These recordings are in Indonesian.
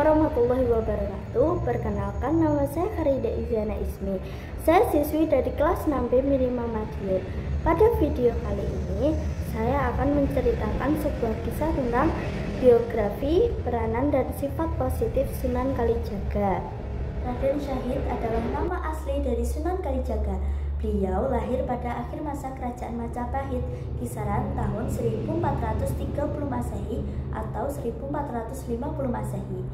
warahmatullahi wabarakatuh. Perkenalkan, nama saya Farida Izyana Ismi. Saya siswi dari kelas 6B Minima Madiun. Pada video kali ini, saya akan menceritakan sebuah kisah tentang biografi, peranan, dan sifat positif Sunan Kalijaga. Raden Syahid adalah nama asli dari Sunan Kalijaga. Beliau lahir pada akhir masa kerajaan Majapahit, kisaran tahun 1430 Masehi atau 1450 Masehi.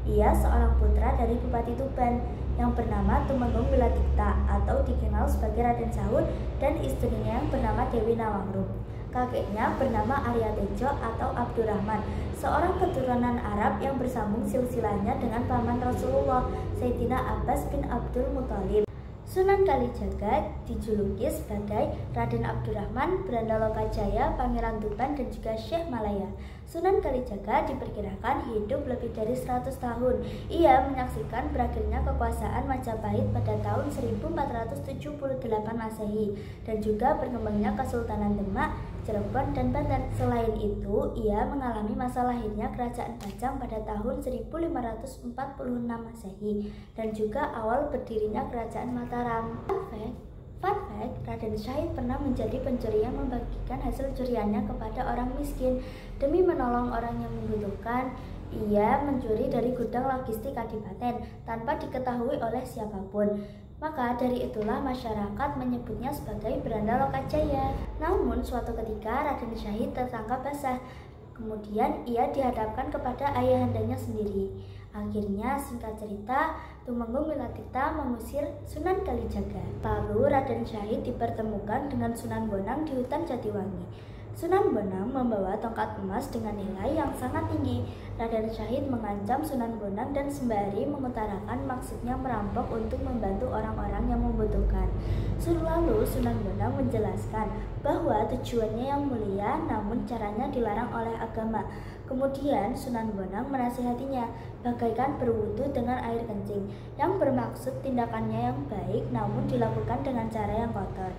Ia seorang putra dari Bupati Tuban yang bernama Tumenggung Wilatikta atau dikenal sebagai Raden Sahut, dan istrinya yang bernama Dewi Nawangrum. Kakeknya bernama Arya Tejo atau Abdurrahman, seorang keturunan Arab yang bersambung silsilahnya dengan paman Rasulullah, Sayyidina Abbas bin Abdul Muthalib. Sunan Kalijaga dijuluki sebagai Raden Abdurrahman, Brandalokajaya, Pangeran Tuban, dan juga Syekh Malaya. Sunan Kalijaga diperkirakan hidup lebih dari 100 tahun. Ia menyaksikan berakhirnya kekuasaan Majapahit pada tahun 1478 Masehi dan juga berkembangnya Kesultanan Demak, Cirebon, dan Banten. Selain itu, ia mengalami masa lahirnya Kerajaan Bajang pada tahun 1546 Masehi dan juga awal berdirinya Kerajaan Mataram. Fun fact, Raden Syahid pernah menjadi pencuri yang membagikan hasil curiannya kepada orang miskin. Demi menolong orang yang membutuhkan, ia mencuri dari gudang logistik Kadipaten tanpa diketahui oleh siapapun. Maka dari itulah masyarakat menyebutnya sebagai Brandalokajaya. Namun suatu ketika Raden Syahid tertangkap basah. Kemudian ia dihadapkan kepada ayahandanya sendiri. Akhirnya, singkat cerita, Tumenggung Wilatikta mengusir Sunan Kalijaga. Lalu Raden Syahid dipertemukan dengan Sunan Bonang di hutan Jatiwangi. Sunan Bonang membawa tongkat emas dengan nilai yang sangat tinggi. Raden Syahid mengancam Sunan Bonang dan sembari mengutarakan maksudnya merampok untuk membantu orang-orang yang membutuhkan. Lalu Sunan Bonang menjelaskan bahwa tujuannya yang mulia, namun caranya dilarang oleh agama. Kemudian Sunan Bonang menasihatinya bagaikan berwudu dengan air kencing, yang bermaksud tindakannya yang baik namun dilakukan dengan cara yang kotor.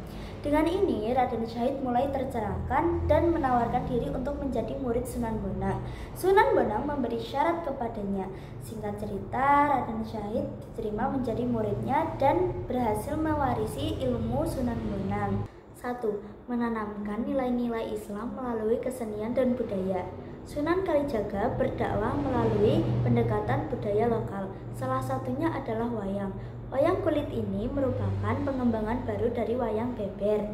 Dengan ini Raden Syahid mulai tercerahkan dan menawarkan diri untuk menjadi murid Sunan Bonang. Sunan Bonang memberi syarat kepadanya. Singkat cerita, Raden Syahid diterima menjadi muridnya dan berhasil mewarisi ilmu Sunan Bonang. 1. Menanamkan nilai-nilai Islam melalui kesenian dan budaya. Sunan Kalijaga berdakwah melalui pendekatan budaya lokal. Salah satunya adalah wayang. Wayang kulit ini merupakan pengembangan baru dari wayang beber.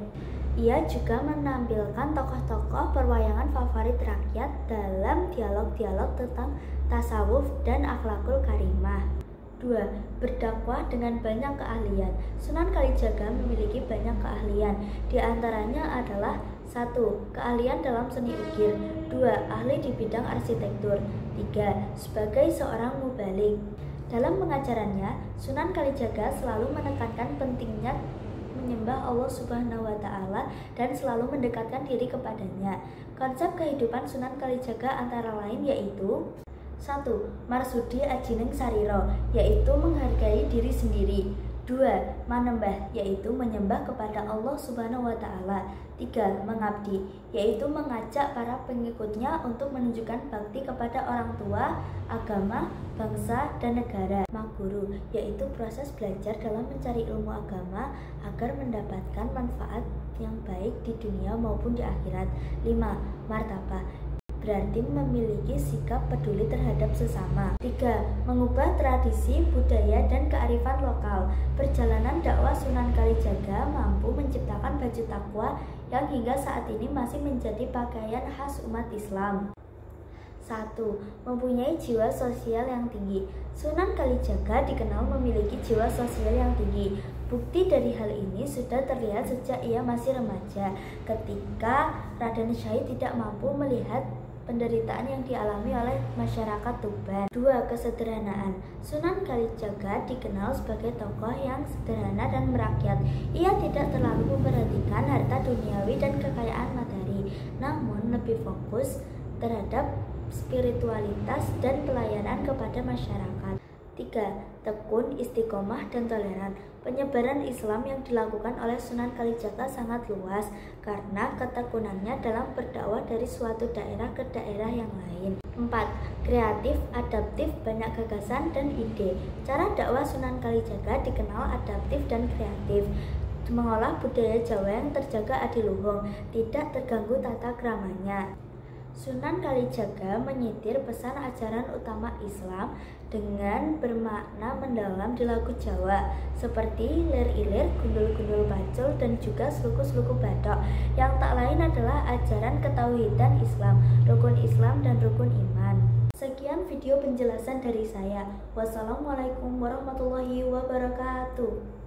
Ia juga menampilkan tokoh-tokoh perwayangan favorit rakyat dalam dialog-dialog tentang tasawuf dan akhlakul karimah. 2. Berdakwah dengan banyak keahlian. Sunan Kalijaga memiliki banyak keahlian. Di antaranya adalah 1. Keahlian dalam seni ukir. 2. Ahli di bidang arsitektur. 3. Sebagai seorang mubalik. Dalam pengajarannya, Sunan Kalijaga selalu menekankan pentingnya menyembah Allah Subhanahu wa Ta'ala dan selalu mendekatkan diri kepadanya. Konsep kehidupan Sunan Kalijaga antara lain yaitu 1. Marsudi Ajining Sariro, yaitu menghargai diri sendiri. 2. Manembah, yaitu menyembah kepada Allah Subhanahu wa Ta'ala. 3. Mengabdi, yaitu mengajak para pengikutnya untuk menunjukkan bakti kepada orang tua, agama, bangsa, dan negara. Maguru, yaitu proses belajar dalam mencari ilmu agama agar mendapatkan manfaat yang baik di dunia maupun di akhirat. 5. Martapa, berarti memiliki sikap peduli terhadap sesama. 3. Mengubah tradisi, budaya, dan kearifan lokal. Perjalanan dakwah Sunan Kalijaga mampu menciptakan baju takwa yang hingga saat ini masih menjadi pakaian khas umat Islam. 1. Mempunyai jiwa sosial yang tinggi. Sunan Kalijaga dikenal memiliki jiwa sosial yang tinggi. Bukti dari hal ini sudah terlihat sejak ia masih remaja, ketika Raden Syahid tidak mampu melihat penderitaan yang dialami oleh masyarakat Tuban. 2. Kesederhanaan. Sunan Kalijaga dikenal sebagai tokoh yang sederhana dan merakyat. Ia tidak terlalu memperhatikan harta duniawi dan kekayaan materi, namun lebih fokus terhadap spiritualitas dan pelayanan kepada masyarakat. 3. Tekun, istiqomah, dan toleran. Penyebaran Islam yang dilakukan oleh Sunan Kalijaga sangat luas karena ketekunannya dalam berdakwah dari suatu daerah ke daerah yang lain. lain. 4. Kreatif, adaptif, banyak gagasan dan ide. Cara dakwah Sunan Kalijaga dikenal adaptif dan kreatif, mengolah budaya Jawa yang terjaga adiluhung, tidak terganggu tata keramanya. Sunan Kalijaga menyitir pesan ajaran utama Islam dengan bermakna mendalam di lagu Jawa seperti lir-ilir, gundul-gundul pacul, dan juga sluku-sluku bathok yang tak lain adalah ajaran ketauhidan Islam, rukun Islam dan rukun iman. Sekian video penjelasan dari saya. Wassalamualaikum warahmatullahi wabarakatuh.